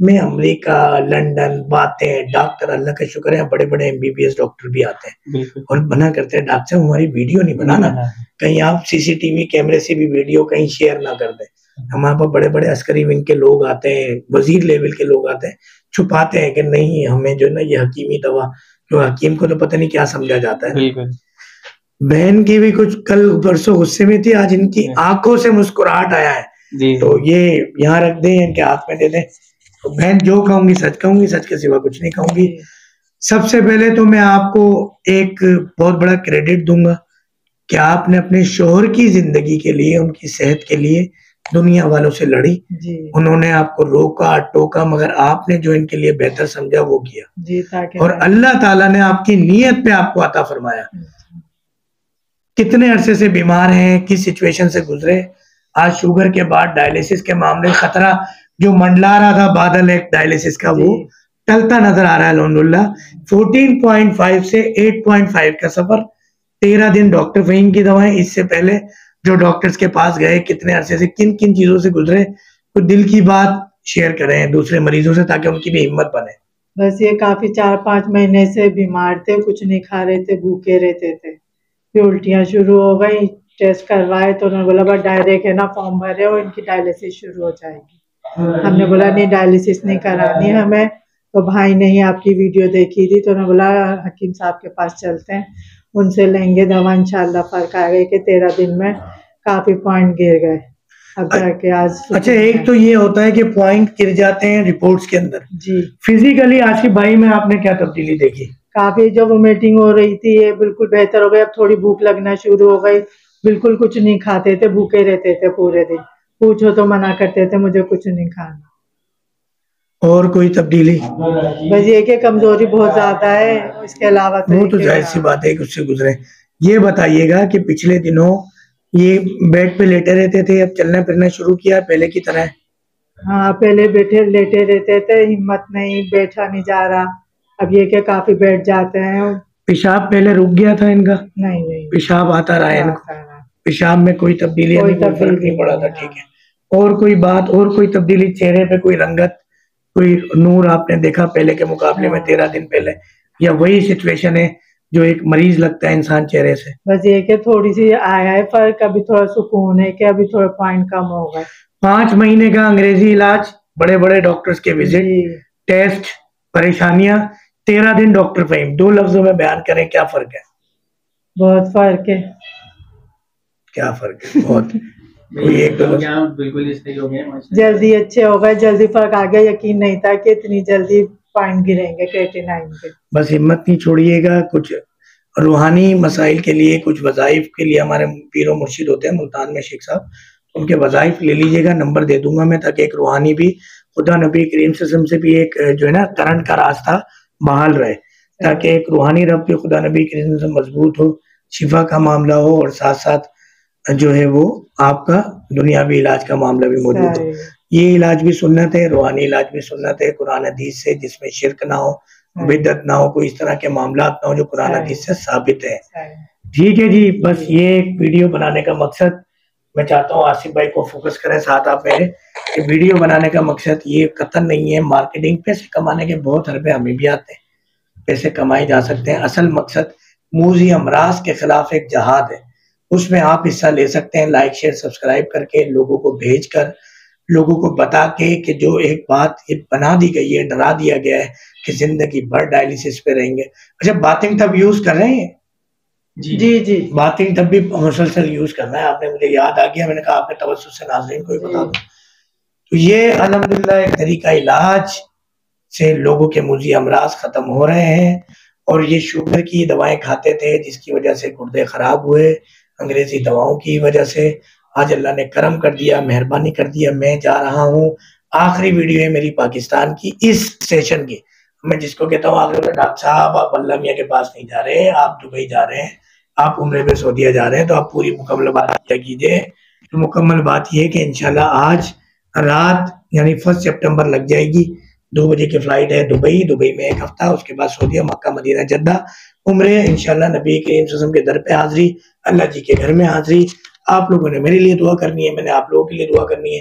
میں امریکہ لنڈن باتیں ڈاکٹر اللہ کا شکر ہے بڑے بڑے MBBS ڈاکٹر بھی آتے ہیں اور منع کرتے ہیں ڈاکٹر صاحب ہماری ویڈیو نہیں بنانا, کہیں آپ CCTV کیمرے سے بھی ویڈیو کہیں شیئر نہ کر دیں. ہمارے پاس بڑے بڑے عسکری ونگ کے لوگ آتے ہیں, وزیر لیول کے لوگ آتے ہیں, چھپاتے ہیں کہ نہیں ہمیں جو نا یہ حکیمی دوا, جو حکیم کو تو پتہ نہیں کیا سمجھا جاتا ہے. بہن کی بھی کچھ کل پرسوں غصے میں تھی, آج ان کی آنکھوں سے مسکراہٹ آیا ہے, تو یہ یہاں رکھ دیں ان کے ہاتھ میں دے دیں. تو بہن جو کہوں گی سچ کے سوا کچھ نہیں کہوں گی. سب سے پہلے تو میں آپ کو ایک بہت بڑا کریڈٹ دوں گا کہ آپ نے اپنے شوہر کی زندگی کے لیے, ان کی صحت کے لیے دنیا والوں سے لڑی. انہوں نے آپ کو روکا ٹوکا, مگر آپ نے جو ان کے لیے بہتر سمجھا وہ کیا, اور اللہ تعالیٰ نے آپ کی نیت پہ آپ کو عطا فرمایا. کتنے عرصے سے بیمار ہیں, کس سچویشن سے گزرے, آج شوگر کے بعد ڈائلیسس کے معاملے خطرہ جو منڈلا رہا تھا بادل ایک ڈائلیسس کا, وہ ٹلتا نظر آ رہا ہے الحمدللہ. 14.5 سے 8.5 کا سفر, 13 دن ڈاکٹر فہیم کی دوائیں. اس سے پہلے جو ڈاکٹرز کے پاس گئے, کتنے عرصے سے کن کن چیزوں سے گزرے, تو دل کی بات شیئر کریں دوسرے مریضوں سے تاکہ ان کی بھی ہمت بنے. بس یہ کافی 4-5 مہینے سے بیمار تھے, کچھ نہیں کھا رہے تھے, بھوکے رہتے تھے, پھر الٹیاں شروع ہو گئی. ٹیسٹ کروائے تو انہوں نے بولا بس ڈائریکٹ ہے نا فارم بھرے اور ان کی ڈائلیسس شروع ہو جائے گی. ہم نے بولا نہیں ڈائلیسس نہیں کرانی ہمیں, تو بھائی نے ہی آپ کی ویڈیو دیکھی تھی تو انہوں نے بولا حکیم صاحب کے پاس چلتے ہیں, ان سے لیں گے دوا, انشاءاللہ فرق آئے گا. کہ 13 دن میں کافی پوائنٹ گر گئے. اب جا کے آج اچھا ایک تو یہ ہوتا ہے کہ پوائنٹ گر جاتے ہیں رپورٹس کے اندر, جی فزیکلی آصف بھائی میں آپ نے کیا تبدیلی دیکھی؟ کافی جو وومیٹنگ ہو رہی تھی یہ بالکل بہتر ہو گئی. اب تھوڑی بھوک لگنا شروع ہو گئی, بالکل کچھ نہیں کھاتے تھے, بھوکے رہتے تھے پورے دن, پوچھو تو منع کرتے تھے مجھے کچھ نہیں کھانا. اور کوئی تبدیلی؟ بس یہ کہ کمزوری بہت زیادہ ہے, اس کے علاوہ وہ تو ظاہر سی بات ہے کہ اس سے گزرے. یہ بتائیے گا کہ پچھلے دنوں یہ بیڈ پہ لیٹے رہتے تھے, اب چلنا پھرنا شروع کیا پہلے کی طرح؟ ہاں پہلے بیٹھے لیٹے رہتے تھے, ہمت نہیں, بیٹھا نہیں جا رہا. اب یہ کہ کافی بیٹھ جاتے ہیں. پیشاب پہلے رک گیا تھا ان کا؟ نہیں پیشاب آتا رہا ان کو, پیشاب میں کوئی تبدیلی نہیں, فرق نہیں پڑا تھا. ٹھیک ہے, اور کوئی بات, اور کوئی تبدیلی چہرے پہ, کوئی رنگت, کوئی نور آپ نے دیکھا پہلے کے مقابلے میں 13 دن پہلے, یا وہی سچویشن ہے جو ایک مریض لگتا ہے انسان چہرے سے؟ بس یہ کہ تھوڑی سی آیا ہے فرق, ابھی تھوڑا سکون ہے کہ ابھی تھوڑا پوائنٹ کم ہو گئے. 5 مہینے کا انگریزی علاج, بڑے بڑے ڈاکٹرز کے وزٹ, ٹیسٹ, پریشانیاں, 13 دن ڈاکٹر فہیم. 2 لفظوں میں بیان کریں کیا فرق ہے؟ بہت فرق ہے. کیا فرق ہے؟ بہت. جلدی اچھے ہو گئے, جلدی فرق آ گیا. یقین نہیں تھا کہ اتنی جلدی پوائنٹ گریں گے کریٹینائن کے. بس ہمت نہیں چھوڑیے گا. کچھ روحانی مسائل کے لیے, کچھ وظائف کے لیے ہمارے پیر و مرشد ہوتے ہیں ملتان میں شیخ صاحب, ان کے وظائف لے لیجیے گا, نمبر دے دوں گا میں, تاکہ ایک روحانی بھی خدا نبی کریم صلی اللہ علیہ وسلم سے بھی ایک جو ہے نا کرنٹ کا راستہ بحال رہے, تاکہ ایک روحانی رب کے خدا نبی کریم سے مضبوط ہو, شفا کا معاملہ ہو, اور ساتھ ساتھ جو ہے وہ آپ کا دنیاوی علاج کا معاملہ بھی موجود ہو. یہ علاج بھی سنت ہے, روحانی علاج بھی سنت ہے, قرآن حدیث سے, جس میں شرک نہ ہو, بدعت نہ ہو, کوئی اس طرح کے معاملات نہ ہو, جو قرآن حدیث سے ثابت ہے. ٹھیک ہے جی, بس یہ ایک ویڈیو بنانے کا مقصد میں چاہتا ہوں آصف بھائی کو فوکس کریں ساتھ آپ میرے, کہ ویڈیو بنانے کا مقصد یہ قطعا نہیں ہے مارکیٹنگ. پیسے کمانے کے بہت حربے ہمیں بھی آتے ہیں, پیسے کمائے جا سکتے ہیں. اصل مقصد موذی امراض کے خلاف ایک جہاد ہے, اس میں آپ حصہ لے سکتے ہیں لائک شیئر سبسکرائب کر کے, لوگوں کو بھیج کر, لوگوں کو بتا کے کہ جو ایک بات بنا دی گئی ہے, ڈرا دیا گیا ہے کہ زندگی بھر ڈائلیسس پہ رہیں گے. اچھا باتنگ تب یوز کر رہے ہیں؟ جی باتنگ تب بھی مسلسل یوز کرنا ہے. آپ نے, مجھے یاد آ گیا, میں نے کہا آپ نے توسط سے ناظرین کو بتا دوں. تو یہ الحمدللہ ایک طریقہ علاج سے لوگوں کے موذی امراض ختم ہو رہے ہیں. اور یہ شوگر کی دوائیں کھاتے تھے جس کی وجہ سے گردے خراب ہوئے, انگریزی دواؤں کی وجہ سے. آج اللہ نے کرم کر دیا, مہربانی کر دیا, میں جا رہا ہوں. آخری ویڈیو ہے میری پاکستان کی اس سیشن کی. میں جس کو کہتا ہوں آخری ڈاکٹر صاحب آپ اللہ میاں کے پاس نہیں جا رہے, آپ دبئی جا رہے ہیں, آپ عمرے پہ سعودیہ جا رہے ہیں, تو آپ پوری مکمل بات کیا کیجئے. مکمل بات یہ ہے کہ انشاءاللہ آج رات یعنی 1 سپٹمبر لگ جائے گی, 2 بجے کی فلائٹ ہے دبئی میں 1 ہفتہ, اس کے بعد سعودیہ, مکہ, مدینہ, جدہ عمرے. انشاءاللہ نبی کریم صلی اللہ علیہ وسلم کے در پہ حاضری, اللہ جی کے گھر میں حاضری. آپ لوگوں نے میرے لیے دعا کرنی ہے, میں نے آپ لوگوں کے لیے دعا کرنی ہے.